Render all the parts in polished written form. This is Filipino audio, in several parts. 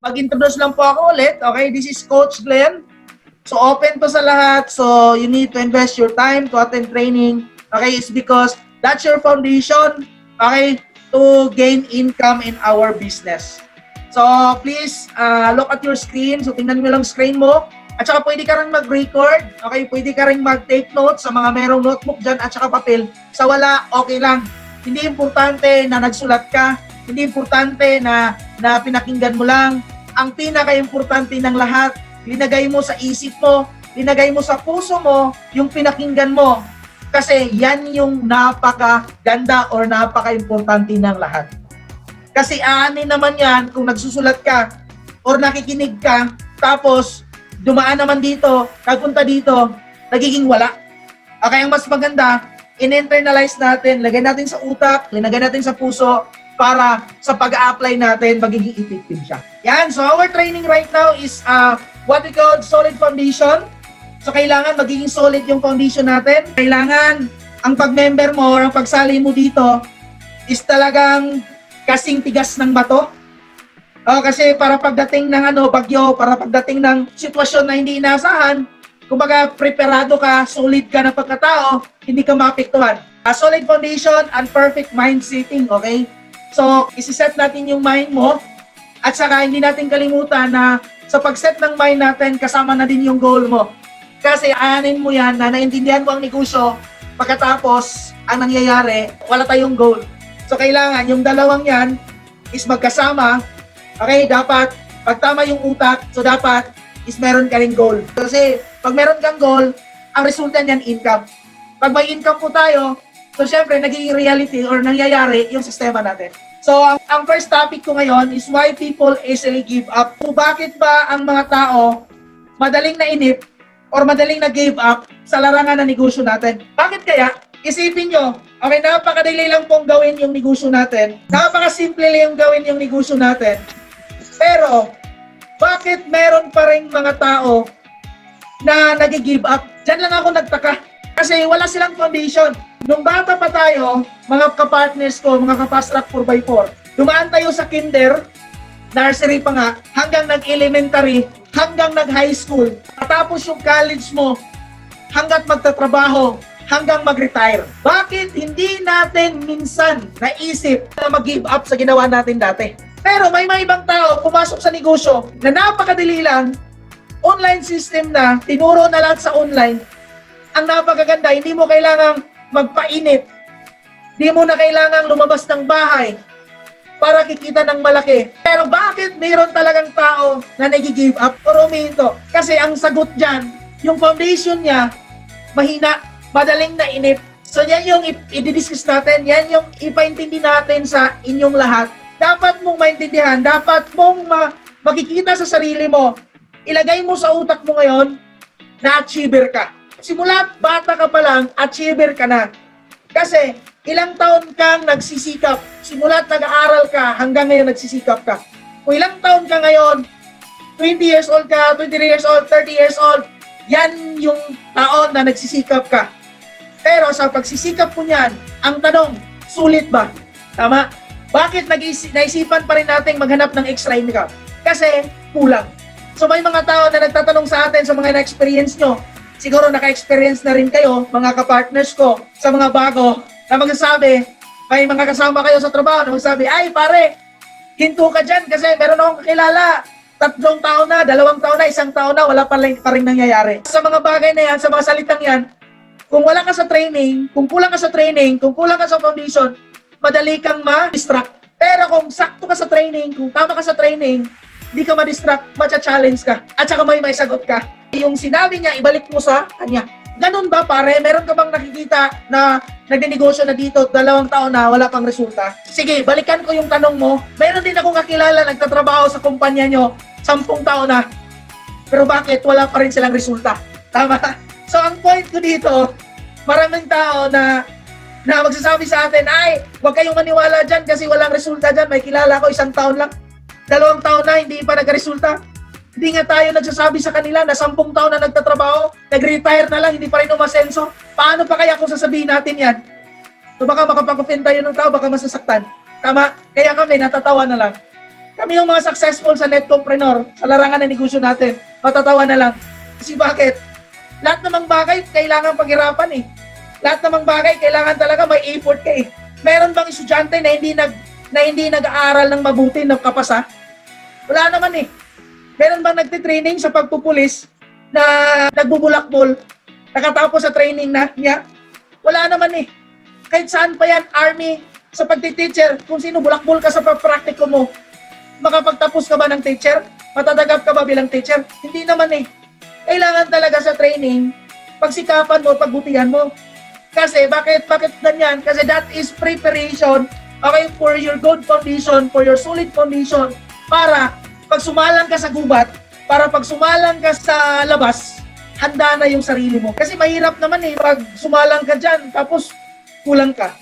Mag-introduce lang po ako ulit. Okay, this is Coach Glenn. So open to sa lahat. So you need to invest your time to attend training. Okay, it's because that's your foundation. Okay, to gain income in our business. So please look at your screen. So tingnan mo lang screen mo. At saka pwede ka rin mag-record. Okay, pwede ka rin mag-take notes sa mga merong notebook dyan at saka papel. Sa wala, okay lang. Hindi importante na nagsulat ka. Hindi importante na pinakinggan mo lang. Ang pinaka-importante ng lahat, linagay mo sa isip mo, linagay mo sa puso mo, yung pinakinggan mo. Kasi yan yung napakaganda or napaka-importante ng lahat. Kasi aanin naman yan kung nagsusulat ka or nakikinig ka, tapos dumaan naman dito, nagpunta dito, nagiging wala. Okay, ang mas maganda, in-internalize natin, lagay natin sa utak, linagay natin sa puso, para sa pag-a-apply natin, magiging effective siya. Yan, so our training right now is what we call solid foundation. So kailangan magiging solid yung foundation natin. Kailangan ang pag-member mo or ang pagsali mo dito is talagang kasing tigas ng bato. Kasi para pagdating ng bagyo, para pagdating ng sitwasyon na hindi inaasahan, kumbaga preparado ka, solid ka na pagkatao, hindi ka maapektuhan. A solid foundation and perfect mind setting, okay? So, isi-set natin yung mind mo at saka hindi natin kalimutan na sa pag-set ng mind natin, kasama na din yung goal mo. Kasi aanin mo yan na naintindihan ko ang negosyo, pagkatapos ang nangyayari, wala tayong goal. So, kailangan yung dalawang yan is magkasama. Okay, dapat pagtama yung utak, so dapat is meron ka ring goal. Kasi pag meron kang goal, ang resulta niyan income. Pag may income po tayo, so syempre nagiging reality or nangyayari yung sistema natin. So ang first topic ko ngayon is why people easily give up. Kung bakit ba ang mga tao madaling nainip or madaling na-give up sa larangan ng negosyo natin? Bakit kaya? Isipin nyo, okay, napakadali lang pong gawin yung negosyo natin. Napakasimple lang yung gawin yung negosyo natin. Pero, bakit meron pa rin mga tao na nag-give up? Diyan lang ako nagtaka. Kasi wala silang foundation. Nung bata pa tayo, mga kapartners ko, mga kapast track 4x4, dumaan tayo sa kinder, nursery pa nga, hanggang nag-elementary, hanggang nag-high school. Tapos yung college mo, hanggat magtatrabaho, hanggang mag-retire. Bakit hindi natin minsan naisip na mag-give up sa ginawa natin dati? Pero may mga ibang tao pumasok sa negosyo na napakadali lang, online system na, tinuro na lahat sa online. Ang napakaganda, hindi mo kailangang magpainit. Hindi mo na kailangang lumabas ng bahay para kikita ng malaki. Pero bakit mayroon talagang tao na nag-give up or umihinto? Kasi ang sagot dyan, yung foundation niya, mahina, madaling nainip. So yan yung i-discuss natin, yan yung ipaintindi natin sa inyong lahat. Dapat mong maintindihan, dapat mong makikita sa sarili mo, ilagay mo sa utak mo ngayon na achiever ka. Simula bata ka pa lang, achiever ka na. Kasi ilang taon kang nagsisikap, simula't nag-aaral ka, hanggang ngayon nagsisikap ka. Kung ilang taon ka ngayon, 20 years old ka, 23 years old, 30 years old, yan yung taon na nagsisikap ka. Pero sa pagsisikap mo niyan, ang tanong, sulit ba? Tama? Bakit naisipan pa rin natin maghanap ng extra income? Kasi kulang. So may mga tao na nagtatanong sa atin sa mga na-experience nyo, siguro naka-experience na rin kayo, mga kapartners ko, sa mga bago, na magsasabi, may mga kasama kayo sa trabaho, na magsasabi, ay pare, hinto ka dyan kasi meron akong kakilala, 3 taon na, 2 taon na, 1 taon na, wala pa rin nangyayari. Sa mga bagay na yan, sa mga salitang yan, kung wala ka sa training, kung kulang ka sa training, kung kulang ka sa foundation, madali kang ma-distract. Pero kung sakto ka sa training, kung tama ka sa training, hindi ka ma-distract, matcha-challenge ka, at saka may sagot ka. Yung sinabi niya, ibalik mo sa kanya. Ganun ba pare? Meron ka bang nakikita na nagninegosyo na dito 2 taon na wala pang resulta? Sige, balikan ko yung tanong mo. Meron din akong kakilala nagtatrabaho sa kumpanya nyo 10 taon na. Pero bakit wala pa rin silang resulta? Tama? So ang point ko dito, maraming tao na magsasabi sa atin, ay, huwag kayong maniwala dyan kasi walang resulta dyan. May kilala ko 1 taon lang. 2 taon na, hindi pa nag-resulta. Hindi nga tayo nagsasabi sa kanila na 10 taon na nagtatrabaho, nag-retire na lang, hindi pa rin umasenso. Paano pa kaya kung sasabihin natin yan? So baka makapag-offend tayo ng tao, baka masasaktan. Tama? Kaya kami natatawa na lang. Kami yung mga successful sa Netcompreneur, sa larangan ng negosyo natin, matatawa na lang. Kasi bakit? Lahat namang bagay, kailangan paghirapan eh. Lahat namang bagay, kailangan talaga may effort ka eh. Meron bang estudyante na hindi nag-aaral ng mabuti, nagkapasa? Wala naman eh. Meron bang nagtitraining sa pagpupulis na nagbubulakbol, nakatapos sa training na niya? Wala naman eh. Kahit saan pa yan, army, sa pagtiteacher, kung sino bulakbol ka sa pagpraktiko mo, makapagtapos ka ba ng teacher? Matatagap ka ba bilang teacher? Hindi naman eh. Kailangan talaga sa training, pagsikapan mo, pagbutihan mo. Kasi, bakit ganyan? Kasi that is preparation, okay, for your good condition, for your solid condition, para pag sumalang ka sa gubat, para pag sumalang ka sa labas, handa na yung sarili mo. Kasi mahirap naman eh, pag sumalang ka dyan, tapos kulang ka.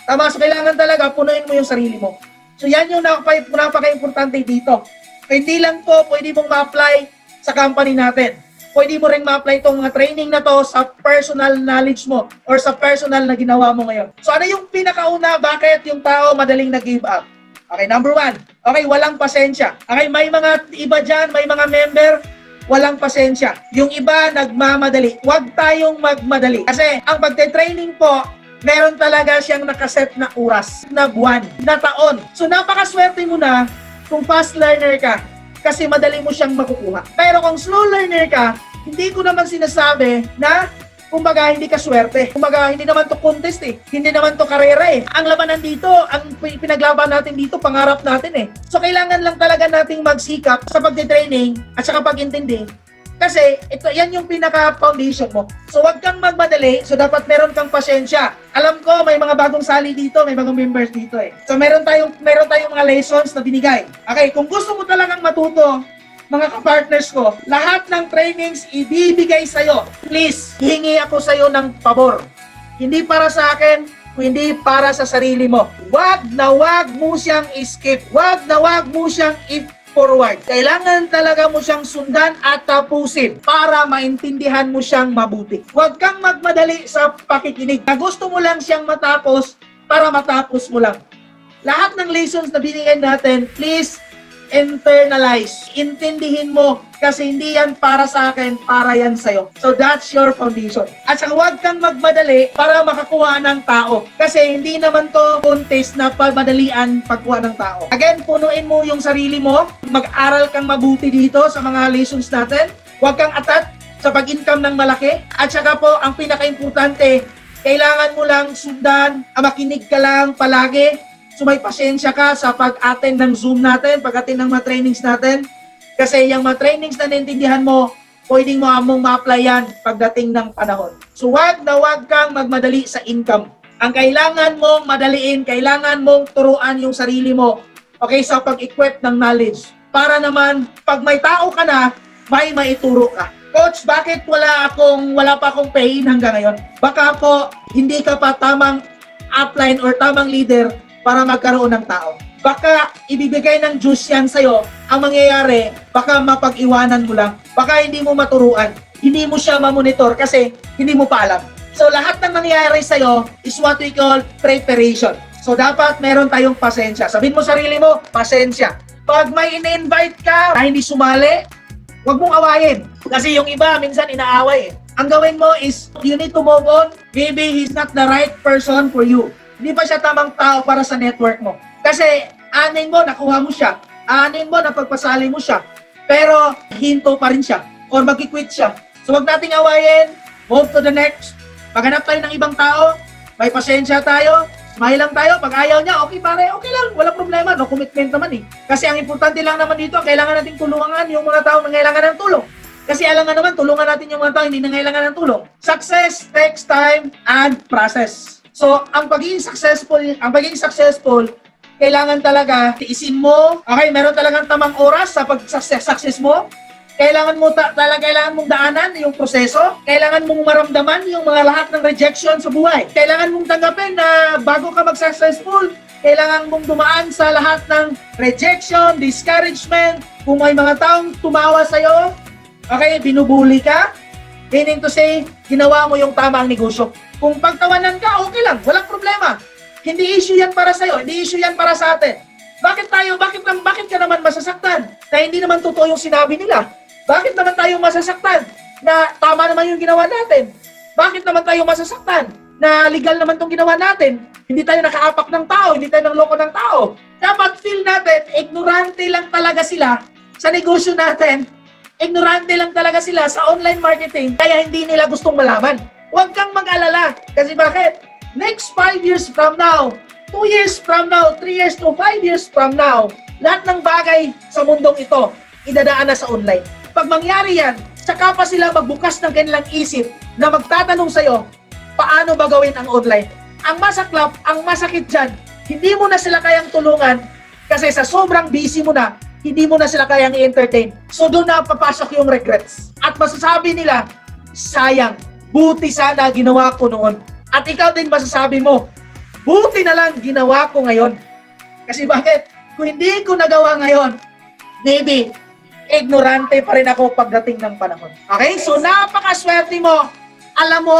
Tama, so kailangan talaga, punuin mo yung sarili mo. So yan yung napaka-importante dito. Hindi lang to pwede mong ma-apply sa company natin. Pwede mo rin ma-apply itong mga training na to sa personal knowledge mo or sa personal na ginawa mo ngayon. So ano yung pinakauna, bakit yung tao madaling nag-give up? Okay, number 1. Okay, walang pasensya. Okay, may mga iba dyan, may mga member, walang pasensya. Yung iba, nagmamadali. Huwag tayong magmadali. Kasi ang pagte-training po, meron talaga siyang nakaset na oras, na buwan, na taon. So napakaswerte mo na kung fast learner ka kasi madali mo siyang makukuha. Pero kung slow learner ka, hindi ko naman sinasabi na kumbaga hindi ka swerte. Kumbaga hindi naman to contest eh. Hindi naman to karera eh. Ang labanan dito, ang pinaglaban natin dito, pangarap natin eh. So kailangan lang talaga nating magsikap sa pagte-training at saka pag-intindi. Kasi yan yung pinaka-foundation mo. So wag kang magmadali, so dapat meron kang pasensya. Alam ko may mga bagong sali dito, may bagong members dito eh. So meron tayong mga lessons na binigay. Okay, kung gusto mo talagang matuto, mga ka-partners ko, lahat ng trainings ibibigay sa'yo. Please, hihingi ako sa'yo ng pabor. Hindi para sa akin, hindi para sa sarili mo. Wag na wag mo siyang skip. Wag na wag mo siyang forward. Kailangan talaga mo siyang sundan at tapusin para maintindihan mo siyang mabuti. Huwag kang magmadali sa pakikinig. Na gusto mo lang siyang matapos para matapos mo lang. Lahat ng lessons na binigyan natin, please internalize. Intindihin mo kasi hindi yan para sa akin, para yan sa'yo. So that's your foundation. At saka huwag kang magmadali para makakuha ng tao. Kasi hindi naman to contest na madalian pagkuha ng tao. Again, punuin mo yung sarili mo. Mag-aral kang mabuti dito sa mga lessons natin. Huwag kang atat sa pag-income ng malaki. At saka po, ang pinaka-importante, kailangan mo lang sundan, makinig ka lang palagi. So may pasensya ka sa pag-attend ng Zoom natin, pag-attend ng mga trainings natin. Kasi yung mga trainings na naintindihan mo, pwedeng mo among ma-apply yan pagdating ng panahon. So wag na wag kang magmadali sa income. Ang kailangan mong madaliin, kailangan mong turuan yung sarili mo, okay, sa pag-equip ng knowledge. Para naman, pag may tao ka na, may maituro ka. Coach, bakit wala pa akong pain hanggang ngayon? Baka po, hindi ka pa tamang upline or tamang leader para magkaroon ng tao. Baka ibibigay ng Diyos yan sa'yo. Ang mangyayari, baka mapag-iwanan mo lang. Baka hindi mo maturuan. Hindi mo siya mamonitor kasi hindi mo pa alam. So lahat ng nangyayari sa'yo is what we call preparation. So dapat meron tayong pasensya. Sabihin mo sarili mo, pasensya. Pag may in-invite ka na hindi sumali, huwag mong awayin. Kasi yung iba, minsan inaaway. Ang gawin mo is, you need to move on. Maybe he's not the right person for you. Hindi pa siya tamang tao para sa network mo. Kasi anin mo, nakuha mo siya. Anin mo, napagpasali mo siya. Pero hinto pa rin siya. Or mag-quit siya. So wag nating awayin. Move to the next. Paghanap tayo ng ibang tao. May pasensya tayo. Smile lang tayo. Pag ayaw niya, okay pare, okay lang. Walang problema. No commitment naman eh. Kasi ang importante lang naman dito, kailangan nating tulungan yung mga tao na kailangan ng tulong. Kasi alam nga naman, tulungan natin yung mga tao hindi na kailangan ng tulong. Success takes time and process. So, ang pagiging successful, kailangan talaga tiisin mo. Okay, meron talagang tamang oras sa pag-success mo. Kailangan mong daanan yung proseso. Kailangan mong maramdaman yung mga lahat ng rejection sa buhay. Kailangan mong tanggapin na bago ka mag-successful, kailangan mong dumaan sa lahat ng rejection, discouragement. Kung may mga taong tumawa sa'yo, okay, binubuli ka, meaning to say, ginawa mo yung tamang negosyo. Kung pagtawanan ka, okay lang, walang problema. Hindi issue yan para sa'yo, hindi issue yan para sa atin. Bakit ka naman masasaktan? Na hindi naman totoo yung sinabi nila. Bakit naman tayo masasaktan? Na tama naman yung ginawa natin. Bakit naman tayo masasaktan? Na legal naman tong ginawa natin. Hindi tayo nakaapak ng tao, hindi tayo nangloko ng tao. Dapat feel natin, ignorante lang talaga sila sa negosyo natin. Ignorante lang talaga sila sa online marketing, kaya hindi nila gustong malaman. Huwag kang mag-alala. Kasi bakit? Next 5 years from now, 2 years from now, 3 years to 5 years from now, lahat ng bagay sa mundong ito, idadaan na sa online. Pag mangyari yan, saka pa sila magbukas ng kanilang isip na magtatanong sa'yo, paano ba gawin ang online? Ang masaklap, ang masakit dyan, hindi mo na sila kayang tulungan kasi sa sobrang busy mo na, hindi mo na sila kayang i-entertain. So doon na papasok yung regrets. At masasabi nila, sayang, buti sana ginawa ko noon. At ikaw din masasabi mo, buti na lang ginawa ko ngayon. Kasi bakit? Kung hindi ko nagawa ngayon, maybe, ignorante pa rin ako pagdating ng panahon. Okay? So napakaswerte mo. Alam mo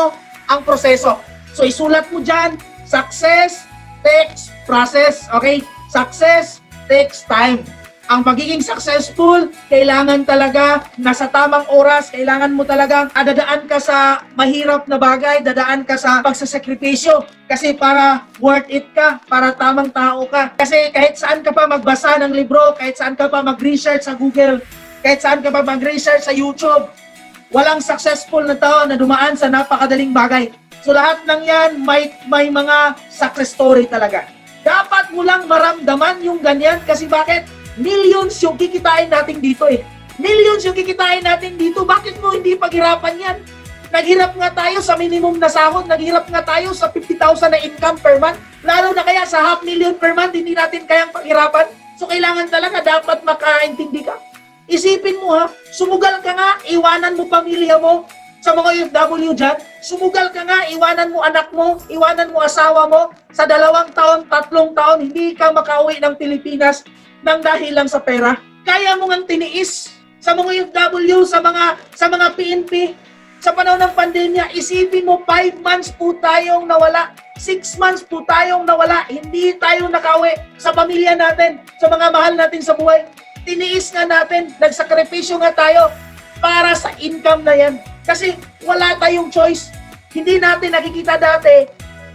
ang proseso. So isulat mo dyan, success takes process. Okay? Success takes time. Ang pagiging successful, kailangan talaga nasa tamang oras, kailangan mo talagang dadaan ka sa mahirap na bagay, dadaan ka sa pagsasakripisyo. Kasi para worth it ka, para tamang tao ka. Kasi kahit saan ka pa magbasa ng libro, kahit saan ka pa mag-research sa Google, kahit saan ka pa mag-research sa YouTube, walang successful na tao na dumaan sa napakadaling bagay. So lahat ng yan, may mga success story talaga. Dapat mo lang maramdaman yung ganyan kasi bakit? Millions yung kikitain natin dito eh. Millions yung kikitain natin dito. Bakit mo hindi paghirapan yan? Naghirap nga tayo sa minimum na sahod. Naghirap nga tayo sa 50,000 na income per month. Lalo na kaya sa 500,000 per month, hindi natin kayang paghirapan. So kailangan talaga dapat makaintindi ka. Isipin mo ha, sumugal ka nga, iwanan mo pamilya mo sa mga OFW dyan. Sumugal ka nga, iwanan mo anak mo, iwanan mo asawa mo. Sa 2 taon, 3 taon, hindi ka makauwi ng Pilipinas nang dahil lang sa pera. Kaya mo ngang tiniis sa mga OFW, sa mga PNP, sa panahon ng pandemya, isipin mo 5 months po tayong nawala, 6 months po tayong nawala, hindi tayo nakauwi sa pamilya natin, sa mga mahal natin sa buhay. Tiniis nga natin, nagsakripisyo nga tayo para sa income na yan. Kasi wala tayong choice. Hindi natin nakikita dati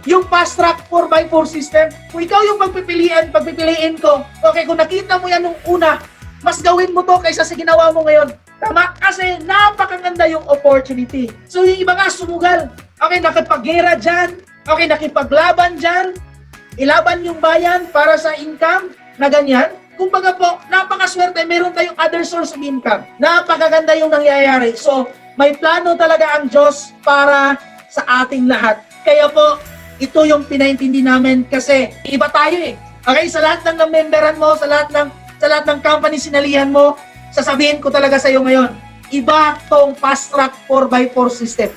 yung fast track 4x4 system. Kung ikaw yung pagpipiliin ko, okay, kung nakita mo yan nung una, mas gawin mo to kaysa sa ginawa mo ngayon. Tama? Kasi napakaganda yung opportunity. So yung iba nga sumugal. Okay, nakipaggera dyan. Okay, nakipaglaban dyan. Ilaban yung bayan para sa income na ganyan. Kumbaga po, napakaswerte, meron tayong other source of income. Napakaganda yung nangyayari. So, may plano talaga ang Diyos para sa ating lahat. Kaya po, ito yung pinaintindi namin kasi iba tayo eh. Okay, sa lahat ng memberan mo, sa lahat ng company sinalihan mo, sasabihin ko talaga sa iyo ngayon, iba tong fast track 4x4 system.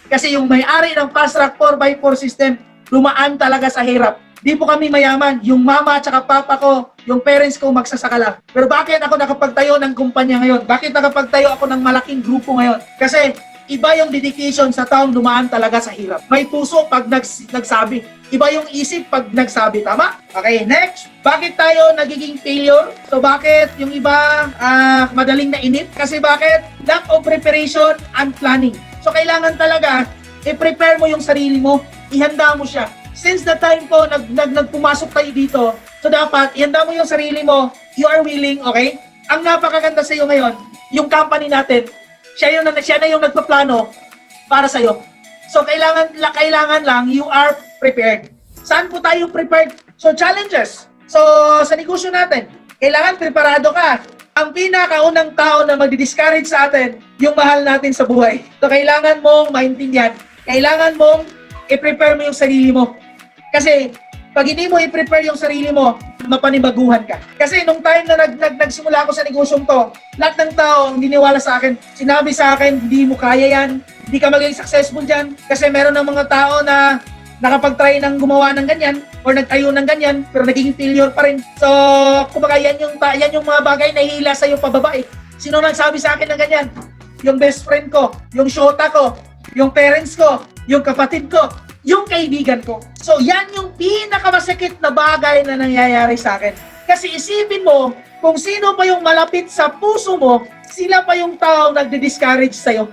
Kasi yung may-ari ng fast track 4x4 system, lumaan talaga sa hirap. Di po kami mayaman. Yung mama at papa ko, yung parents ko magsasaka lang. Pero bakit ako nakapagtayo ng kumpanya ngayon? Bakit nakapagtayo ako ng malaking grupo ngayon? Kasi iba yung dedication sa taong dumaan talaga sa hirap. May puso pag nagsabi. Iba yung isip pag nagsabi. Tama? Okay, next. Bakit tayo nagiging failure? So bakit yung iba madaling nainip? Kasi bakit? Lack of preparation and planning. So kailangan talaga i-prepare mo yung sarili mo. Ihanda mo siya. Since the time po nagpumasok tayo dito, so dapat ihanda mo yung sarili mo. You are willing, okay? Ang napakaganda sa iyo ngayon, yung company natin, siya na yung nagpaplano para sa iyo. So kailangan lang you are prepared. Saan po tayo prepared? So challenges. So sa negosyo natin, kailangan preparado ka. Ang pinakaunang tao na magdi-discourage sa atin, yung mahal natin sa buhay. So kailangan mong maintindihan. Kailangan mong i-prepare mo yung sarili mo. Kasi pag hindi mo i-prepare yung sarili mo, mapanibaguhan ka. Kasi nung time na nagsimula ako sa negosyong to, lahat ng tao hindi niwala sa akin. Sinabi sa akin, hindi mo kaya yan, hindi ka magiging successful dyan. Kasi meron ng mga tao na nakapag-try ng gumawa ng ganyan or nagtayo ng ganyan, pero naging failure pa rin. So, kumbaga yan yung mga bagay na hila sa'yo pababa eh. Sino nagsabi sa akin ng ganyan? Yung best friend ko, yung shota ko, yung parents ko, yung kapatid ko, yung kaibigan ko. So, yan yung pinakamasakit na bagay na nangyayari sa akin. Kasi isipin mo, kung sino pa yung malapit sa puso mo, sila pa yung tao nagdi-discourage sa'yo.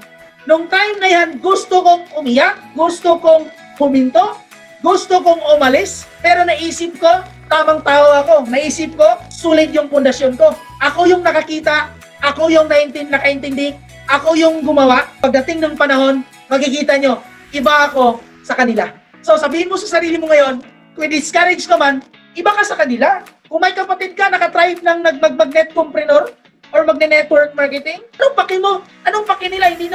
Nung time na yan, gusto kong umiyak, gusto kong huminto, gusto kong umalis, pero naisip ko, tamang tao ako. Naisip ko, sulit yung pundasyon ko. Ako yung nakakita, ako yung nakaintindi, ako yung gumawa. Pagdating ng panahon, makikita nyo, iba ako sa kanila. So sabihin mo sa sarili mo ngayon, kung discourage ka man, iba ka sa kanila. Kung may kapatid ka, nakatribe ng mag-net compreneur or magne-network marketing, anong paki mo? Anong paki nila? Hindi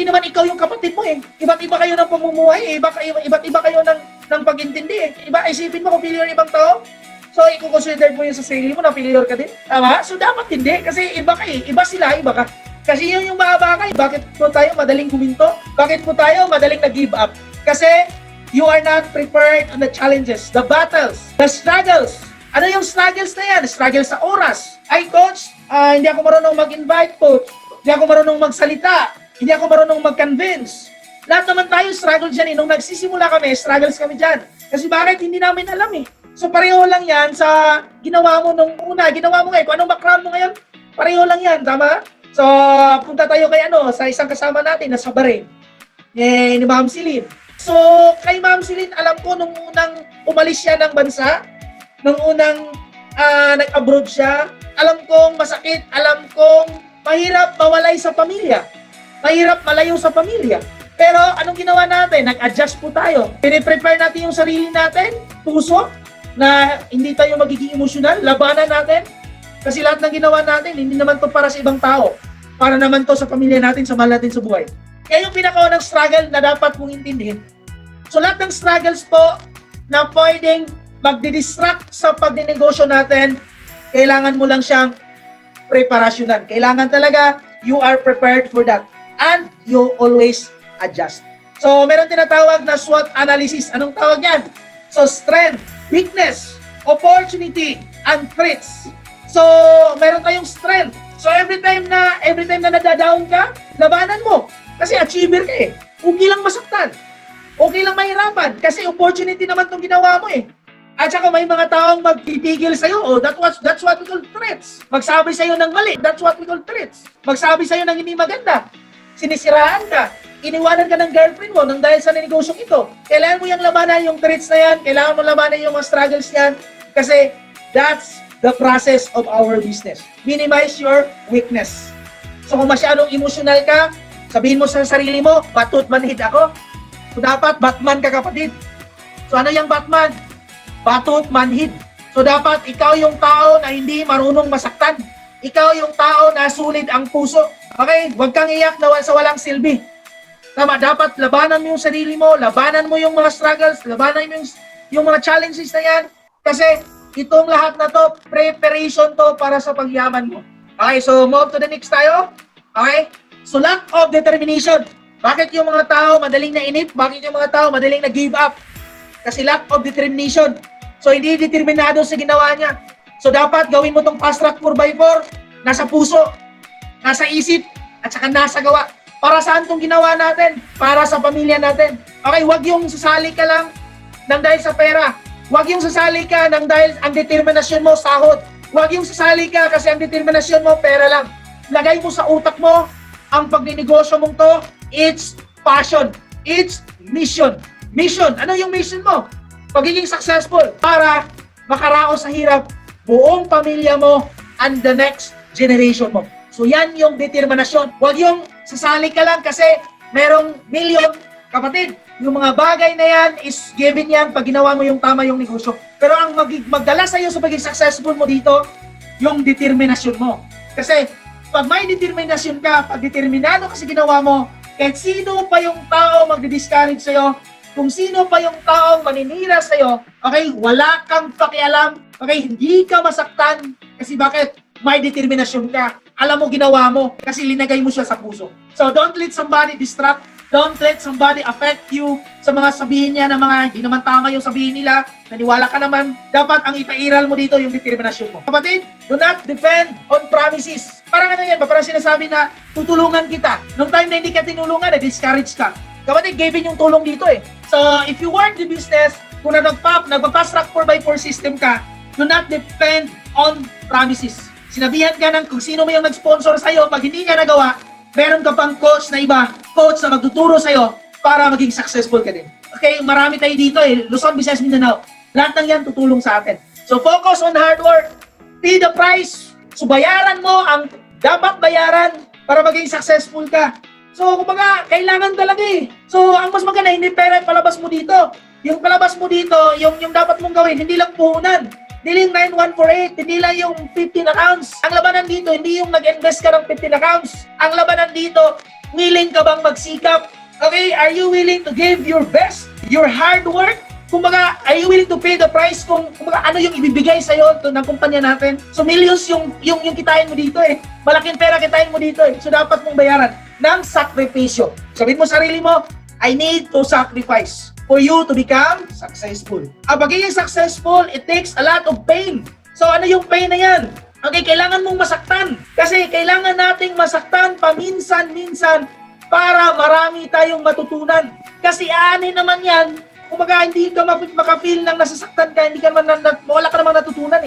naman ikaw yung kapatid mo eh. Iba't iba kayo ng pamumuhay eh. Iba't iba kayo ng pag-intindi eh. Iba, isipin mo kung failure ibang tao. So, i-consider mo yung sa sarili mo na failure ka din. Tama? So, dapat hindi. Kasi iba ka eh. Iba sila, iba ka. Kasi yun yung mahaba ka eh. Bakit po tayo madaling huminto? Bakit po tayo madaling nag-give up? Kasi you are not prepared on the challenges, the battles, the struggles. Ano yung struggles na yan? Struggles sa oras. Ay, coach, hindi ako marunong mag-invite, coach. Hindi ako marunong magsalita. Hindi ako marunong mag-convince. Lahat naman tayo struggle dyan. Nung nagsisimula kami, struggles kami dyan. Kasi bakit? Hindi namin alam eh. So pareho lang yan sa ginawa mo nung una. Ginawa mo ngayon. Kung anong background mo ngayon, pareho lang yan. Tama? So punta tayo kay sa isang kasama natin na sa Bahrain. Ni Ma'am Celine. So kay Ma'am Celine, alam ko nung unang umalis siya ng bansa, nung unang nag-abroad siya, alam kong masakit, alam kong mahirap mawalay sa pamilya. Mahirap malayo sa pamilya. Pero anong ginawa natin? Nag-adjust po tayo. Pine-prepare natin yung sarili natin, puso, na hindi tayo magiging emosyonal, labanan natin. Kasi lahat ng ginawa natin, hindi naman to para sa ibang tao. Para naman to sa pamilya natin, sa mahal natin sa buhay. Kaya yung pinakaunang struggle na dapat mong intindihin. So lahat ng struggles po na pwedeng magdi-distract sa pagninegosyo natin, kailangan mo lang siyang preparasyonan. Kailangan talaga you are prepared for that. And you always adjust. So meron tinatawag na SWOT analysis. Anong tawag yan? So strength, weakness, opportunity, and threats. So meron tayong strength. So every time na nadadown ka, labanan mo. Kasi achiever ka eh. Okay lang masaktan. Okay lang mahirapan. Kasi opportunity naman itong ginawa mo eh. At saka may mga taong magtitigil sa'yo. Oh, that's what we call threats. Magsabi sa'yo ng mali. That's what we call threats. Magsabi sa'yo ng hindi maganda. Sinisiraan ka. Iniwanan ka ng girlfriend mo nang dahil sa negosyong ito. Kailangan mo yung labanan yung threats na yan. Kailangan mo labanan yung mga struggles yan. Kasi that's the process of our business. Minimize your weakness. So kung masyadong emotional ka, sabihin mo sa sarili mo, batut manhid ako. So dapat Batman ka, kapatid. So ano yung Batman? Batut manhid. So dapat ikaw yung tao na hindi marunong masaktan. Ikaw yung tao na sulit ang puso. Okay? Huwag kang iyak na sa walang silbi. Tama, dapat labanan mo yung sarili mo, labanan mo yung mga struggles, labanan mo yung mga challenges na yan. Kasi itong lahat na to, preparation to para sa pagyaman mo. Okay, so move to the next tayo. Okay? So lack of determination. Bakit yung mga tao madaling nainip? Bakit yung mga tao madaling na-give up? Kasi lack of determination. So hindi determinado sa ginawa niya. So dapat gawin mo tong fast track 4x4, nasa puso, nasa isip, at saka nasa gawa. Para saan itong ginawa natin? Para sa pamilya natin. Okay, wag yung sasali ka lang nang dahil sa pera. Wag yung sasali ka nang dahil ang determinasyon mo sahod. Wag yung sasali ka kasi ang determinasyon mo pera lang. Lagay mo sa utak mo ang pagninegosyo mong to, it's passion, it's mission. Mission, ano yung mission mo? Pagiging successful para makaraos sa hirap buong pamilya mo and the next generation mo. So yan yung determinasyon. Huwag yung sasali ka lang kasi merong million. Kapatid, yung mga bagay na yan is given yan pag ginawa mo yung tama yung negosyo. Pero ang magdala sa'yo sa pagiging successful mo dito, yung determinasyon mo. Kasi pag may determinasyon ka, pag determinado kasi ginawa mo, kahit sino pa yung tao magdi-discourage sa'yo, kung sino pa yung taong maninira sa'yo, okay, wala kang pakialam, okay, hindi ka masaktan. Kasi bakit? May determinasyon ka. Alam mo, ginawa mo, kasi linagay mo siya sa puso. So, don't let somebody distract. Don't let somebody affect you sa mga sabihin niya na mga hindi naman tama yung sabihin nila. Naniwala ka naman. Dapat ang ipairal mo dito yung determinasyon mo. Kapatid, do not depend on promises. Parang ano yan, parang sinasabi na tutulungan kita. Nung time na hindi ka tinulungan, discourage ka. Kapatid, given yung tulong dito eh. So, if you want the business, kung nagpa-fast track 4x4 system ka, do not depend on promises. Sinabihan ka ng kung sino mo yung nag-sponsor sa'yo, pag hindi niya nagawa, meron ka pang coach na iba, coach na magtuturo sa'yo para maging successful ka din. Okay, marami tayo dito Luzon, Visayas, Mindanao. Lahat ng yan tutulong sa atin. So focus on hard work, pay the price. So bayaran mo ang dapat bayaran para maging successful ka. So kumbaga, kailangan talaga So ang mas maganda, hindi pera palabas mo dito. Yung palabas mo dito, yung dapat mong gawin, hindi lang puhunan. Hindi lang 9148, hindi lang yung 15 accounts. Ang labanan dito, hindi yung nag-invest ka ng 15 accounts. Ang labanan dito, willing ka bang magsikap? Okay, are you willing to give your best, your hard work? Kumbaga, are you willing to pay the price kung kumbaga, ano yung ibibigay sa'yo ng kumpanya natin? So millions yung kitain mo dito Malaking pera kitain mo dito So dapat mong bayaran ng sakripisyo. Sabihin mo sarili mo, I need to sacrifice for you to become successful. Pagiging successful, it takes a lot of pain. So ano yung pain na yan? Okay, kailangan mong masaktan. Kasi kailangan nating masaktan paminsan-minsan para marami tayong matutunan. Kasi aanin naman yan, kumbaga hindi ka makafeel ng nasasaktan ka, hindi ka naman, wala ka namang natutunan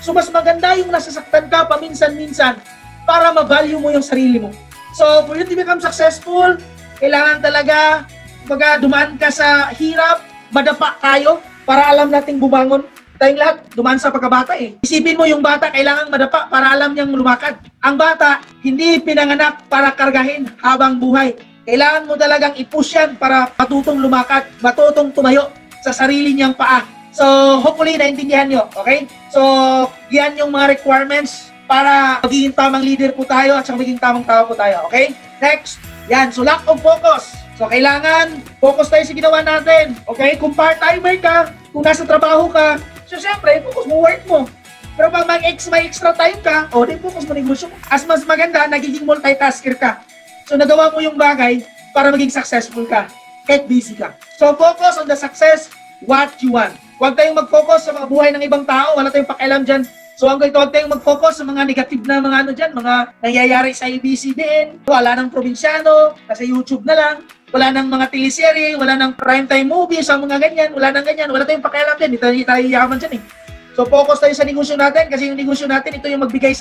So mas maganda yung nasasaktan ka paminsan-minsan para ma-value mo yung sarili mo. So for you to become successful, kailangan talaga kumbaga dumaan ka sa hirap, madapa tayo para alam nating bumangon. Tayong lahat, dumaan sa pagkabata Isipin mo yung bata, kailangan madapa para alam niyang lumakad. Ang bata, hindi pinanganak para kargahin habang buhay. Kailangan mo talagang i-push yan para matutong lumakad, matutong tumayo sa sarili niyang paa. So, hopefully, naintindihan nyo, okay? So, yan yung mga requirements para magiging tamang leader po tayo at saka magiging tamang tao po tayo, okay? Next, yan. So, lack of focus. So, kailangan focus tayo sa ginawa natin, okay? Kung part-timer ka, kung nasa trabaho ka, so, syempre, focus mo work mo. Pero pag may extra time ka, di focus mo negosyo mo. As mas maganda, nagiging multitasker ka. So, nagawa mo yung bagay para maging successful ka. Kahit busy ka. So, focus on the success, what you want. Huwag tayong mag-focus sa mga buhay ng ibang tao. Wala tayong pakialam dyan. So, huwag tayong mag-focus sa mga negative na mga mga nangyayari sa ABCBN. Wala ng probinsyano, nasa YouTube na lang. Wala ng mga teleserye, wala ng primetime movies, ang mga ganyan. Wala ng ganyan. Wala tayong pakialam dyan. Hindi tayo yaman dyan So, focus tayo sa negosyo natin kasi yung negosyo natin, ito yung magbigay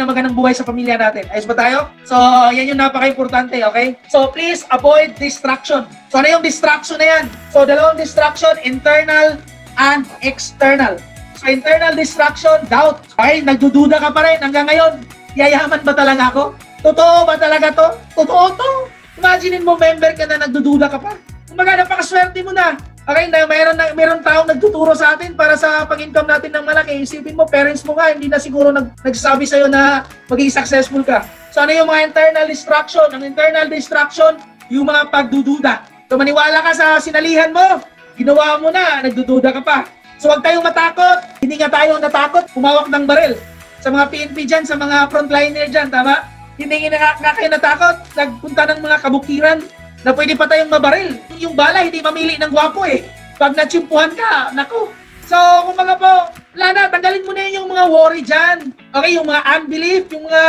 ng magandang buhay sa pamilya natin. Ayos ba tayo? So, yan yung napaka-importante, okay? So, please avoid distraction. So, ano yung distraction na yan? So, dalawang distraction, internal and external. So, internal distraction, doubt. Okay, nagdududa ka pa rin hanggang ngayon. Yayaman ba talaga ako? Totoo ba talaga to? Totoo to? Imaginin mo, member ka na nagdududa ka pa. Kumbaga, napakaswerte mo na. Okay, na mayroon taong nagtuturo sa atin para sa pag-income natin ng malaki. Isipin mo, parents mo nga, hindi na siguro nagsasabi sa'yo na maging successful ka. So ano yung mga internal distraction? Ang internal distraction, yung mga pagdududa. So maniwala ka sa sinalihan mo, ginawa mo na, nagdududa ka pa. So huwag tayong matakot, hindi nga tayo natakot, humawak ng baril. Sa mga PNP dyan, sa mga frontliner dyan, tama? Hindi nga kayo natakot, nagpunta ng mga kabukiran, na pwede pa tayong mabaril. Yung bala, hindi mamili ng gwapo Pag natsimpuhan ka, naku. So, kumbaga po, wala na, tanggalin mo na yung mga worry dyan. Okay, yung mga unbelief, yung mga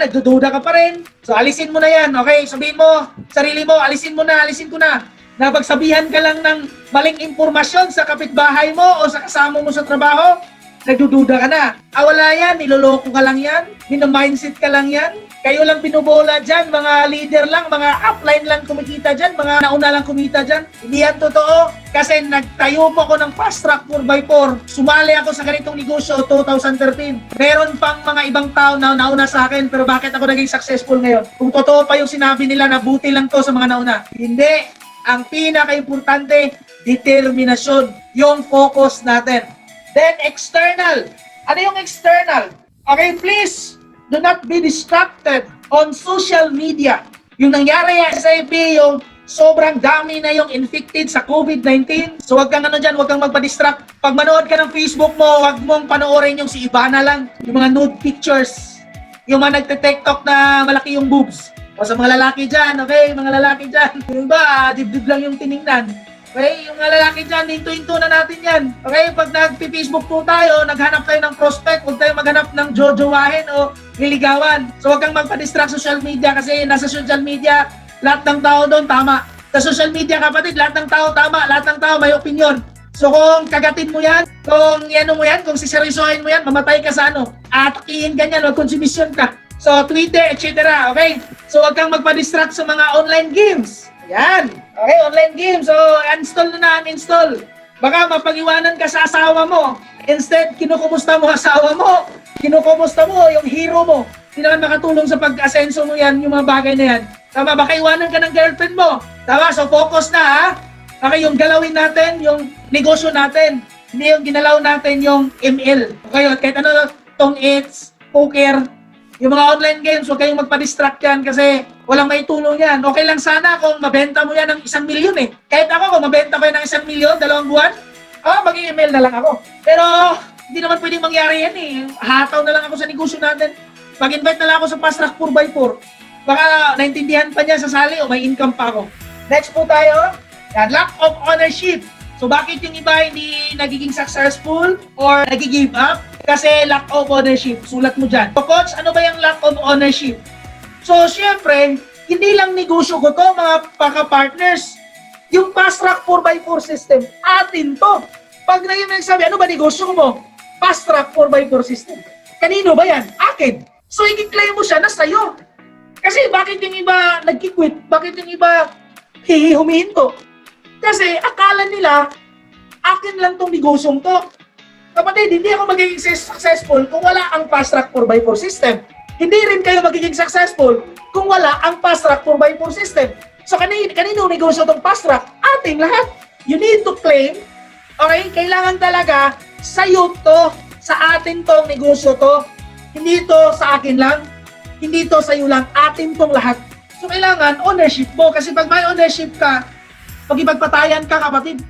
nagdududa ka pa rin. So, alisin mo na yan, okay? Sabihin mo, sarili mo, alisin ko na. Na pagsabihan ka lang ng maling impormasyon sa kapitbahay mo o sa kasama mo sa trabaho, nagdududa ka na. Wala yan, niloloko ka lang yan, mindset ka lang yan. Kayo lang pinubola dyan, mga leader lang, mga upline lang kumikita dyan, mga nauna lang kumita dyan. Hindi yan totoo kasi nagtayo po ako ng fast track 4x4. Sumali ako sa ganitong negosyo 2013. Meron pang mga ibang tao na nauna sa akin pero bakit ako naging successful ngayon? Kung totoo pa yung sinabi nila na buti lang to sa mga nauna. Hindi. Ang pinaka-importante, determinasyon, yung focus natin. Then external. Ano yung external? Okay, please, do not be distracted on social media. Yung nangyari sa SIP, yung sobrang dami na yung infected sa COVID-19. So wag kang wag kang magpa-distract. Pag manood ka ng Facebook mo, wag mong panoorin yung si Ivana lang. Yung mga nude pictures. Yung mga nagte-TikTok na malaki yung boobs. O sa mga lalaki dyan, okay? Mga lalaki dyan. Yung ba, dibdib lang yung tiningnan. Okay, yung mga lalaki dyan, hinto-hinto na natin yan. Okay, pag nag-Facebook po tayo, naghanap tayo ng prospect, huwag tayo maghanap ng jojowahin o niligawan. So huwag kang magpa-distract social media kasi nasa social media, lahat ng tao doon tama. Sa social media kapatid, lahat ng tao tama, lahat ng tao may opinion. So kung kagatin mo yan, kung ano mo yan, kung siseryosohin mo yan, mamatay ka sa ano, atakihin ka niyan, magkonsumisyon ka. So Twitter, etc. Okay? So wag kang magpa-distract sa mga online games. Yan. Okay, online games. So uninstall na uninstall. Baka mapag-iwanan ka sa asawa mo. Instead, kinukumusta mo asawa mo. Kinukumusta mo yung hero mo. Hindi naman makatulong sa pag-asenso mo yan, yung mga bagay na yan. Tama, baka iwanan ka ng girlfriend mo. Tama, so focus na ha. Okay, yung galawin natin, yung negosyo natin. Hindi yung ginalaw natin yung ML. Okay, kahit ano, tong eats, poker, yung mga online games, huwag kayong magpa-distract yan kasi walang maitulong yan. Okay lang sana kung mabenta mo yan ng 1 milyon eh. Kahit ako, kung mabenta ko yan ng 1 milyon, 2 buwan, mag-email na lang ako. Pero, hindi naman pwedeng mangyari yan eh. Hataw na lang ako sa negosyo natin. Mag-invite na lang ako sa Fast Track 4x4. Baka naintindihan pa niya sa sali o may income pa ako. Next po tayo. Yan, lack of ownership. So bakit yung iba hindi nagiging successful or nag-give up? Kasi lack of ownership. Sulat mo dyan. So coach, ano ba yung lack of ownership? So syempre, hindi lang negosyo ko to mga paka-partners. Yung Fast Track 4x4 system, atin to. Pag na yung nagsabi, ano ba negosyo mo? Fast Track 4x4 system. Kanino ba yan? Akin. So i-claim mo siya na sa'yo. Kasi bakit yung iba nag-quit? Bakit yung iba humihinto? Kasi akala nila, akin lang tong negosyong to. Kapatid, hindi ako magiging successful kung wala ang Fast Track 4x4 system. Hindi rin kayo magiging successful kung wala ang Fast Track 4x4 system. So kanino negosyo tong Fast Track? Ating lahat. You need to claim, okay, kailangan talaga sa'yo to, sa atin tong negosyo to. Hindi to sa akin lang, hindi to sa'yo lang, atin tong lahat. So kailangan ownership mo kasi pag may ownership ka, pag-ipagpatayan ka kapatid.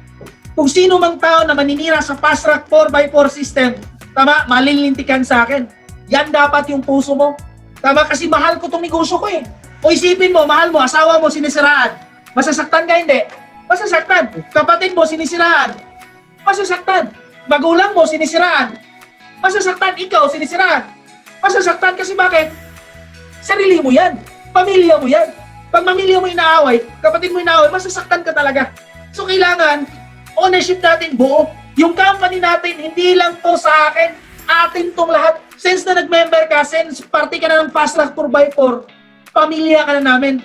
Kung sino mang tao na maninira sa Fast Track 4x4 system, tama, malilintikan sa akin. Yan dapat yung puso mo. Tama, kasi mahal ko tong negosyo ko eh. O isipin mo, mahal mo, asawa mo, sinisiraan. Masasaktan ka hindi? Masasaktan. Kapatid mo, sinisiraan. Masasaktan. Magulang mo, sinisiraan. Masasaktan. Ikaw, sinisiraan. Masasaktan kasi bakit? Sarili mo yan. Pamilya mo yan. Pag pamilya mo inaaway, kapatid mo inaaway, masasaktan ka talaga. So kailangan, ownership natin buo. Yung company natin, hindi lang to sa akin, atin tong lahat. Since na nag-member ka, since party ka na ng Fast Track 4x4, pamilya ka na namin.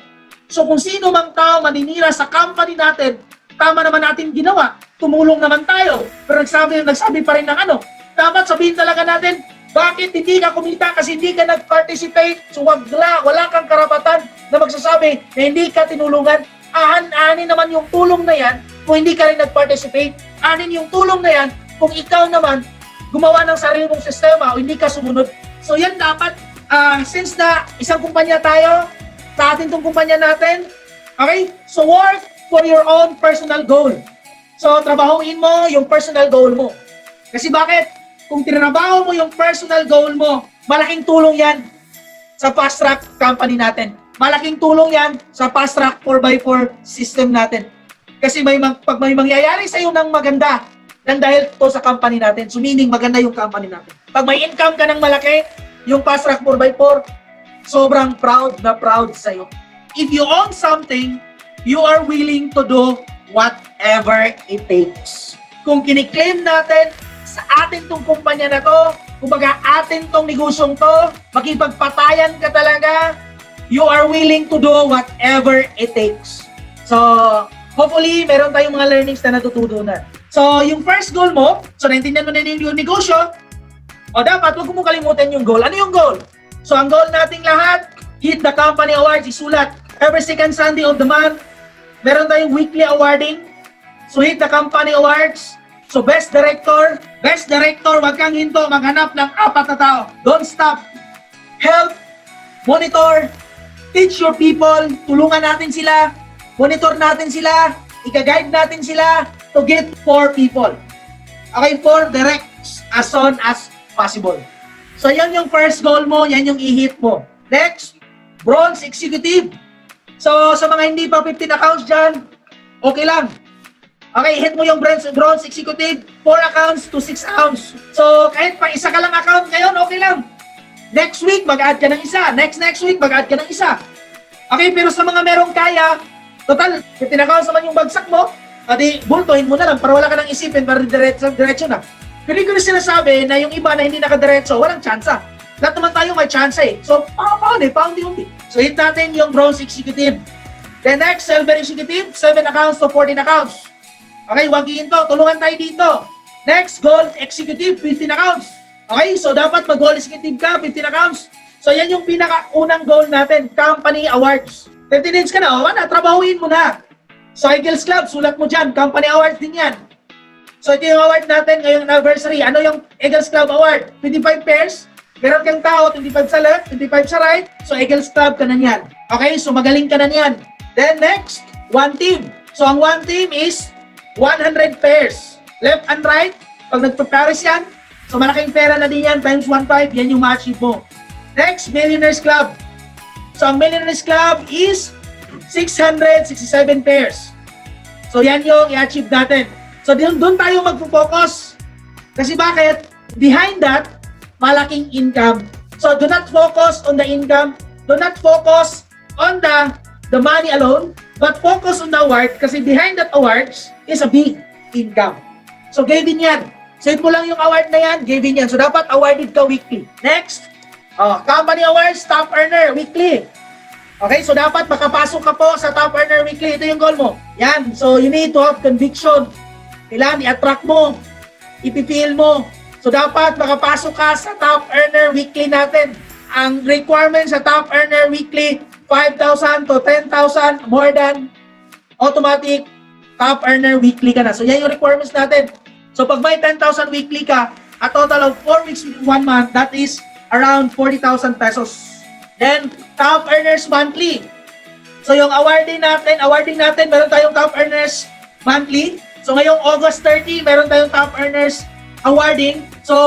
So kung sino mang tao maninira sa company natin, tama naman natin ginawa. Tumulong naman tayo. Pero nagsabi pa rin ng ano, dapat sabihin talaga natin, bakit hindi ka kumita kasi hindi ka nag-participate? So wala kang karapatan na magsasabi na hindi ka tinulungan. Anin naman yung tulong na yan kung hindi ka rin nag-participate. Anin yung tulong na yan kung ikaw naman gumawa ng sarili mong sistema o hindi ka sumunod. So yan dapat, since na isang kumpanya tayo, sa atin tong kumpanya natin, okay? So work for your own personal goal. So trabahuin mo yung personal goal mo. Kasi bakit? Kung tinrabaho mo yung personal goal mo, malaking tulong yan sa Fast Track company natin. Malaking tulong yan sa Fast Track 4x4 system natin. Kasi pag may mangyayari sa'yo ng maganda, nang dahil to sa company natin, so meaning maganda yung company natin. Pag may income ka ng malaki, yung Fast Track 4x4, sobrang proud na proud sa'yo. If you own something, you are willing to do whatever it takes. Kung kiniklaim natin, sa atin tong kumpanya na to, kumbaga atin tong negosyong to, makipagpatayan ka talaga, you are willing to do whatever it takes. So, hopefully, meron tayong mga learnings na natutunan. So, yung first goal mo, so naintindihan mo na yung negosyo, o dapat, huwag mo kalimutan yung goal. Ano yung goal? So, ang goal nating lahat, hit the company awards, isulat. Every second Sunday of the month, meron tayong weekly awarding. So, hit the company awards. So, best director, wag kang hinto, maghanap ng 4 na tao. Don't stop. Help, monitor, teach your people, tulungan natin sila, monitor natin sila, i-guide natin sila to get 4 people. Okay, 4 directs as soon as possible. So, yan yung first goal mo, yan yung i-hit mo. Next, bronze executive. So, sa mga hindi pa 15 accounts dyan, okay lang. Okay, hit mo yung bronze executive, 4 accounts to 6 accounts. So, kahit pa isa ka lang account ngayon, okay lang. Next week, mag-add ka ng isa. Next week, mag-add ka ng isa. Okay, pero sa mga merong kaya, total, 15 accounts naman yung bagsak mo, Adi, bultohin mo na lang para wala ka nang isipin para diretso na. Pero hindi ko na sinasabi na yung iba na hindi nakadiretso, walang tsansa. Lahat naman tayo may tsansa eh. So, paundi-undi. So, hit natin yung bronze executive. Then next, silver executive, 7 accounts to 14 accounts. Okay, wagiin to. Tulungan tayo dito. Next, gold executive, 15 accounts. Okay, so dapat mag-gold executive ka, 15 accounts. So, yan yung pinaka-unang goal natin, company awards. 15 days ka na, wala, trabahuin mo na. So, Eagles Club, sulat mo dyan. Company Award din yan. So, ito yung award natin ngayong anniversary. Ano yung Eagles Club Award? 25 pairs. Meron kang tao, 25 sa left, 25 sa right. So, Eagles Club ka na yan. Okay? So, magaling ka na yan. Then, next, one team. So, ang one team is 100 pairs. Left and right. Pag nagpa-pares yan, so malaking pera na din yan. Times 1.5, yan yung ma-achieve mo. Next, Millionaires Club. So, ang Millionaires Club is 667 pairs. So, yan yung i-achieve natin. So, doon tayo magpo-focus. Kasi bakit? Behind that, malaking income. So, do not focus on the income. Do not focus on the money alone. But focus on the award kasi behind that awards is a big income. So, gawin yan. Save mo lang yung award na yan, gawin yan. So, dapat awarded ka weekly. Next, company awards, top earner, weekly. Okay, so dapat makapasok ka po sa Top Earner Weekly. Ito yung goal mo. Yan, so you need to have conviction. Kailangan i-attract mo, ipipil mo. So dapat makapasok ka sa Top Earner Weekly natin. Ang requirement sa Top Earner Weekly, 5,000 to 10,000 more than automatic Top Earner Weekly ka na. So yan yung requirements natin. So pag may 10,000 weekly ka, a total of 4 weeks within 1 month, that is around 40,000 pesos. Then, Top Earners Monthly. So, yung awarding natin, meron tayong Top Earners Monthly. So, ngayong August 30, meron tayong Top Earners Awarding. So,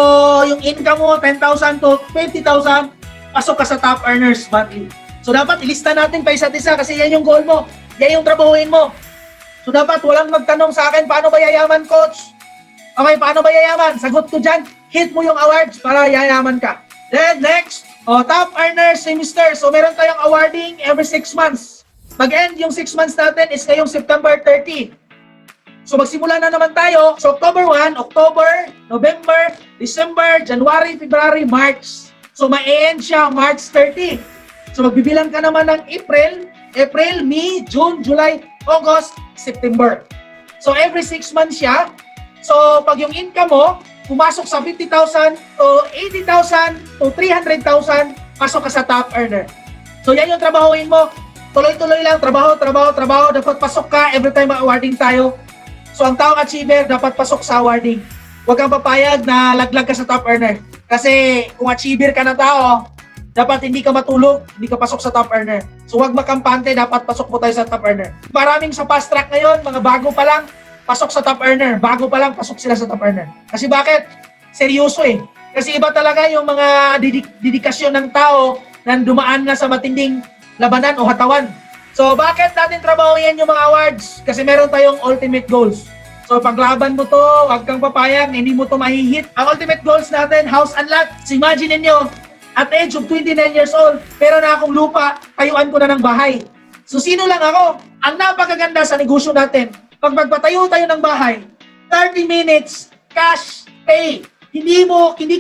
yung income mo, 10,000 to 20,000, pasok ka sa Top Earners Monthly. So, dapat ilista natin pa isa't isa kasi yan yung goal mo. Yan yung trabahuin mo. So, dapat walang magtanong sa akin, paano ba yayaman, coach? Okay, paano ba yayaman? Sagot ko dyan, hit mo yung awards para yayaman ka. Then, next, Top Earner Semester. So, meron tayong awarding every 6 months. Mag-end yung 6 months natin is ngayong September 30. So, magsimula na naman tayo. So, October 1, October, November, December, January, February, March. So, ma-end siya March 30. So, magbibilang ka naman ng April, May, June, July, August, September. So, every 6 months siya. So, pag yung income mo, pumasok sa 50,000 to 80,000 to 300,000, pasok ka sa Top Earner. So yan yung trabahuin mo. Tuloy-tuloy lang, trabaho. Dapat pasok ka every time awarding tayo. So ang taong achiever, dapat pasok sa awarding. Huwag kang papayag na laglag ka sa Top Earner. Kasi kung achiever ka na tao, dapat hindi ka matulog, hindi ka pasok sa Top Earner. So huwag makampante, dapat pasok po tayo sa Top Earner. Maraming sa fast track ngayon, mga bago pa lang, pasok sa Top Earner. Bago pa lang, pasok sila sa Top Earner. Kasi bakit? Seryoso eh. Kasi iba talaga yung mga dedikasyon ng tao na dumaan na sa matinding labanan o hatawan. So, bakit natin trabaho yan yung mga awards? Kasi meron tayong ultimate goals. So, paglaban mo to, huwag kang papayag, hindi mo to mahihit. Ang ultimate goals natin, house and lot. So, imagine ninyo, at age of 29 years old, pero na akong lupa, tayuan ko na ng bahay. So, sino lang ako? Ang napakaganda sa negosyo natin, pag magpatayo tayo ng bahay, 30 minutes, cash, pay. Hindi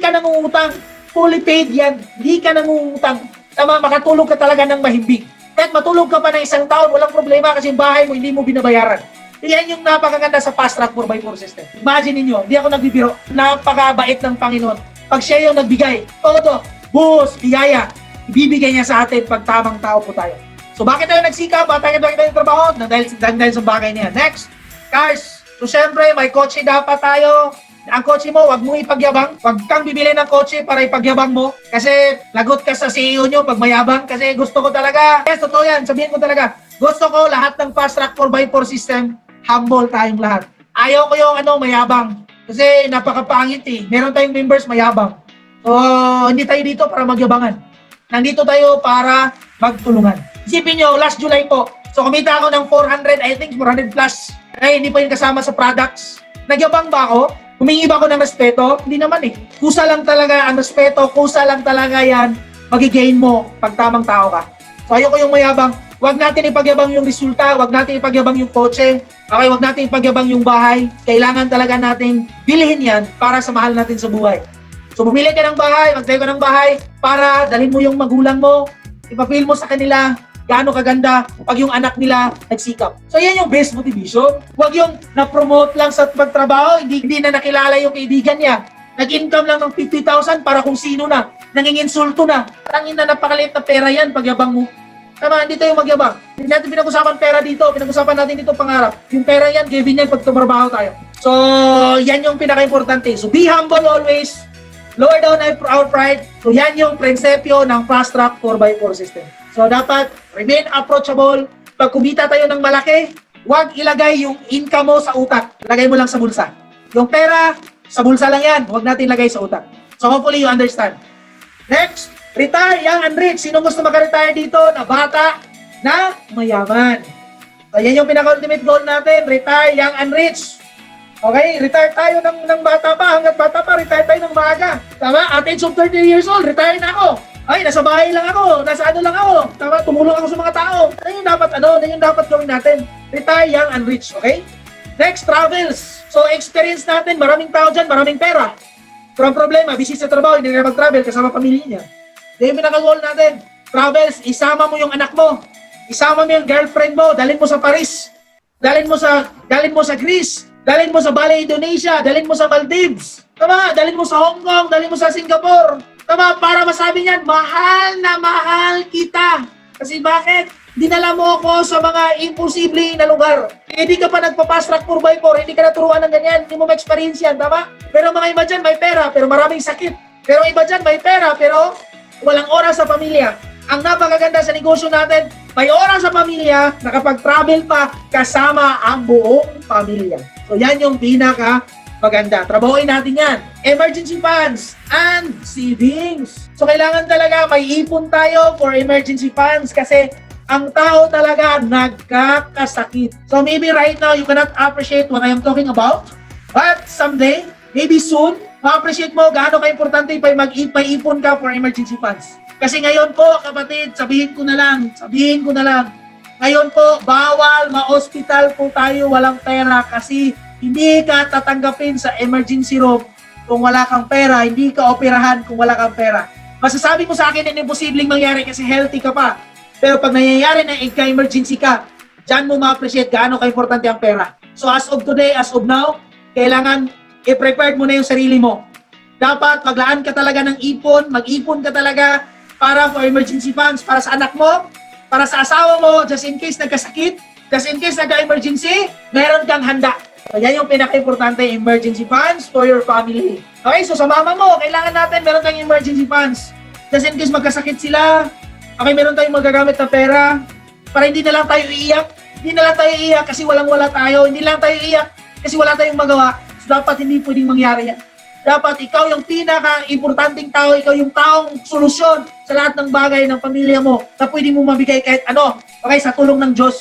ka nangungutang. Fully paid yan. Hindi ka nangungutang. Tama, makatulog ka talaga ng mahimbing. Kahit matulog ka pa ng 1 taon, walang problema kasi yung bahay mo hindi mo binabayaran. Yan yung napakaganda sa fast track 4x4 system. Imagine niyo, hindi ako nagbibiro. Napakabait ng Panginoon. Pag siya yung nagbigay, todo, buhos, biyaya, ibibigay niya sa atin pag tamang tao po tayo. So bakit tayo nagsikap? Bakit tayo nagtrabaho? Dahil sa bagay niya. Next, cars. So syempre, may kotse dapat tayo. Ang kotse mo, wag mong ipagyabang. Wag kang bibili ng kotse para ipagyabang mo. Kasi lagot ka sa CEO nyo pag mayabang. Kasi gusto ko talaga. Yes, totoo yan. Sabihin ko talaga. Gusto ko lahat ng fast track 4x4 system, humble tayong lahat. Ayaw ko yung mayabang. Kasi napakapangit eh. Meron tayong members mayabang. So, hindi tayo dito para magyabangan. Nandito tayo para magtulungan. Isipin nyo, last July po, so kumita ako ng 400, I think 400 plus. Ay, hindi pa yun kasama sa products. Nagyabang ba ako? Humingi ba ako ng respeto? Hindi naman eh. Kusa lang talaga ang respeto, kusa lang talaga yan, magigain mo pag tamang tao ka. So ayoko yung mayabang, Wag natin ipagyabang yung resulta, wag natin ipagyabang yung kotse, okay, wag natin ipagyabang yung bahay. Kailangan talaga nating bilhin yan para sa mahal natin sa buhay. So bumili ka ng bahay, magtayo ka ng bahay para dalhin mo yung magulang mo, ipapil mo sa kanila gaano kaganda pag yung anak nila nagsikap. So yan yung best motivation. Huwag yung na-promote lang sa pagtrabaho, hindi na nakilala yung kaibigan niya. Nag-income lang ng 50,000 para kung sino na, nanginginsulto na. Tangin na napakaliit na pera yan, pagyabang mo. Tama, hindi tayo magyabang. Hindi natin pinag-usapan pera dito, pinag-usapan natin dito pangarap. Yung pera yan, giving yan pag tumarbaho tayo. So, yan yung pinaka-importante. So, be humble always. Lower down our pride. So, yan yung prinsipyo ng fast track 4x4 system. So, dapat remain approachable. Pag kumita tayo ng malaki, huwag ilagay yung income mo sa utak. Lagay mo lang sa bulsa. Yung pera, sa bulsa lang yan. Huwag natin lagay sa utak. So, hopefully you understand. Next, retire young and rich. Sino gusto maka-retire dito na bata na mayaman? So, yan yung pinaka-ultimate goal natin. Retire young and rich. Okay, retire tayo ng bata pa. Hanggat bata pa, retire tayo ng maaga. Tama? At age of 30 years old, retire na ako. Ay, nasa bahay lang ako. Nasa ano lang ako. Tama? Tumulong ako sa mga tao. Yan yung dapat gawin natin. Retire young and rich. Okay? Next, travels. So, experience natin. Maraming tao dyan, maraming pera. Pero ang problema, busy sa trabaho, hindi na mag-travel kasama pamilya niya. Yan yung pinaka-goal natin. Travels, isama mo yung anak mo. Isama mo yung girlfriend mo. Dalhin mo sa Paris. Dalhin mo sa Greece. Dalhin mo sa Bali, Indonesia. Dalhin mo sa Maldives. Tama? Dalhin mo sa Hong Kong. Dalhin mo sa Singapore. Tama? Para masabi niyan, mahal na mahal kita. Kasi bakit? Dinala mo ako sa mga imposible na lugar. Hindi ka pa nagpa-fast track 4x4, hindi ka naturuan ng ganyan, hindi mo ma-experience yan, tama? Pero mga iba dyan may pera, pero maraming sakit. Pero iba dyan may pera, pero walang oras sa pamilya. Ang napakaganda sa negosyo natin, may oras sa pamilya, nakapag-travel pa kasama ang buong pamilya. So yan yung pinaka-maganda. Trabahoin natin yan. Emergency funds and savings. So kailangan talaga may ipon tayo for emergency funds kasi ang tao talaga nagkakasakit. So maybe right now, you cannot appreciate what I am talking about. But someday, maybe soon, ma-appreciate mo gaano ka-importante pa mag-ipon ka for emergency funds. Kasi ngayon po, kapatid, sabihin ko na lang, ngayon po, bawal ma-hospital po tayo walang pera kasi hindi ka tatanggapin sa emergency room kung wala kang pera, hindi ka operahan kung wala kang pera. Masasabi mo sa akin na imposibleng mangyari kasi healthy ka pa. Pero pag nangyayari na ika-emergency ka, dyan mo ma-appreciate gaano ka-importante ang pera. So as of today, as of now, kailangan i-prepare mo na yung sarili mo. Dapat maglaan ka talaga ng ipon, mag-ipon ka talaga para for emergency funds, para sa anak mo, para sa asawa mo, just in case nagkasakit, just in case nagka-emergency, meron kang handa. So yan yung pinaka-importante, emergency funds for your family. Okay, so sa mama mo, kailangan natin meron kang emergency funds. Just in case magkasakit sila, okay, meron tayong magagamit na pera para hindi na lang tayo iiyak. Hindi na lang tayo iiyak kasi walang-wala tayo. Hindi lang tayo iiyak kasi wala tayong magawa. So, dapat hindi pwedeng mangyari yan. Dapat ikaw yung pinaka-importanting tao, ikaw yung taong solusyon sa lahat ng bagay ng pamilya mo na pwede mo mabigay kahit ano. Okay, sa tulong ng Diyos,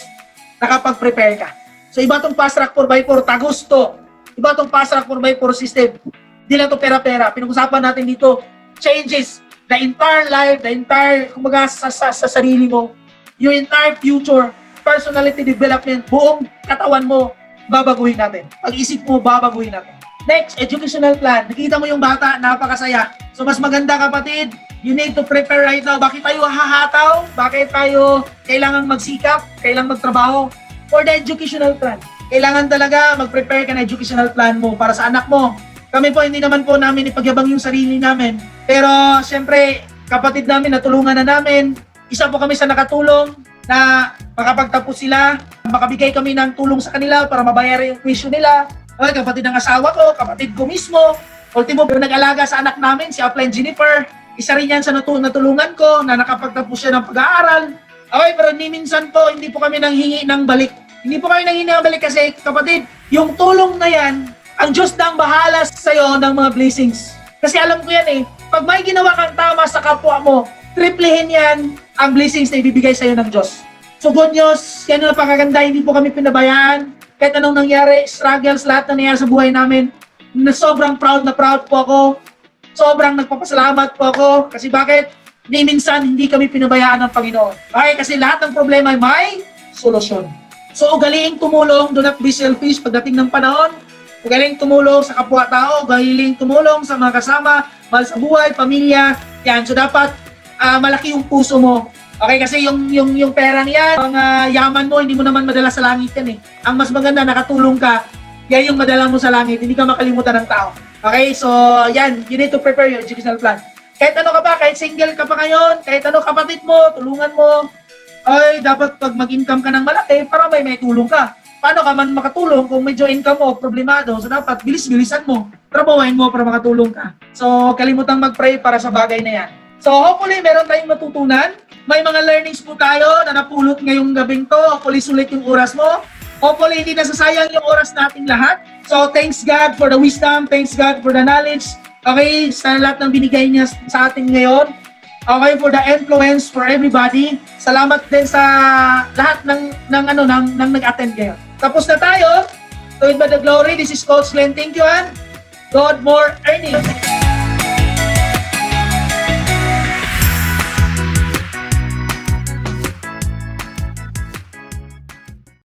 nakapag-prepare ka. So, iba tong fast track 4x4, tagusto. Iba tong fast track 4x4 system. Hindi lang to pera-pera. Pinag-usapan natin dito, changes the entire life, the entire, kumbaga sa sarili mo, your entire future, personality development, buong katawan mo, babaguhin natin. Pag-isip mo, babaguhin natin. Next, educational plan. Nakita mo yung bata, napakasaya. So mas maganda kapatid, you need to prepare right now. Bakit tayo hahataw? Bakit tayo kailangan magsikap? Kailangan magtrabaho? For the educational plan. Kailangan talaga mag-prepare ka na educational plan mo para sa anak mo. Kami po, hindi naman po namin ipagyabang yung sarili namin. Pero, siyempre, kapatid namin, natulungan na namin. Isa po kami sa nakatulong na makapagtapos sila. Makabigay kami ng tulong sa kanila para mabayaran yung tuition nila. Okay, kapatid ng asawa ko, kapatid ko mismo. Ultimo, nag-alaga sa anak namin, si Upline Jennifer. Isa rin yan sa natulungan ko na nakapagtapos siya ng pag-aaral. Okay, pero minsan po, hindi po kami nanghingi ng balik. Hindi po kami nanghingi ng balik kasi, kapatid, yung tulong na yan, ang Diyos na ang bahala sa'yo ng mga blessings. Kasi alam ko yan pag may ginawa kang tama sa kapwa mo, triplehin yan ang blessings na ibibigay sa'yo ng Diyos. So good news, yan ang napakaganda, hindi po kami pinabayaan. Kahit anong nangyari, struggles, lahat na nangyari sa buhay namin, na sobrang proud na proud po ako. Sobrang nagpapasalamat po ako. Kasi bakit? Ni minsan, hindi kami pinabayaan ng Panginoon. Okay? Kasi lahat ng problema ay may solusyon. So, ugaliing tumulong, do not be selfish pagdating ng panahon. Ugaliing tumulong sa kapwa-tao, ugaliing tumulong sa mga kasama, mahal sa buhay, pamilya. Yan. So, dapat malaki yung puso mo. Okay, kasi yung perang yan, ang yaman mo, hindi mo naman madala sa langit yan eh. Ang mas maganda, nakatulong ka, yan yung madala mo sa langit, hindi ka makalimutan ng tao. Okay, so yan, you need to prepare your educational plan. Kahit ano ka ba, kahit single ka pa ngayon, kahit ano kapatid mo, tulungan mo, ay dapat pag mag-income ka ng malaki, para may tulong ka. Paano ka man makatulong kung medyo income mo, problemado, so dapat bilis-bilisan mo, trabawain mo para makatulong ka. So, kalimutang mag-pray para sa bagay na yan. So, hopefully, meron tayong matutunan. May mga learnings po tayo na napulot ngayong gabing to. Hopefully, sulit yung oras mo. Hopefully, hindi nasasayang yung oras nating lahat. So, thanks God for the wisdom. Thanks God for the knowledge. Okay, sa lahat ng binigay niya sa atin ngayon. Okay, for the influence for everybody. Salamat din sa lahat ng nag-attend ngayon. Tapos na tayo. To it by the glory. This is Coach Glenn. Thank you, and God more earning.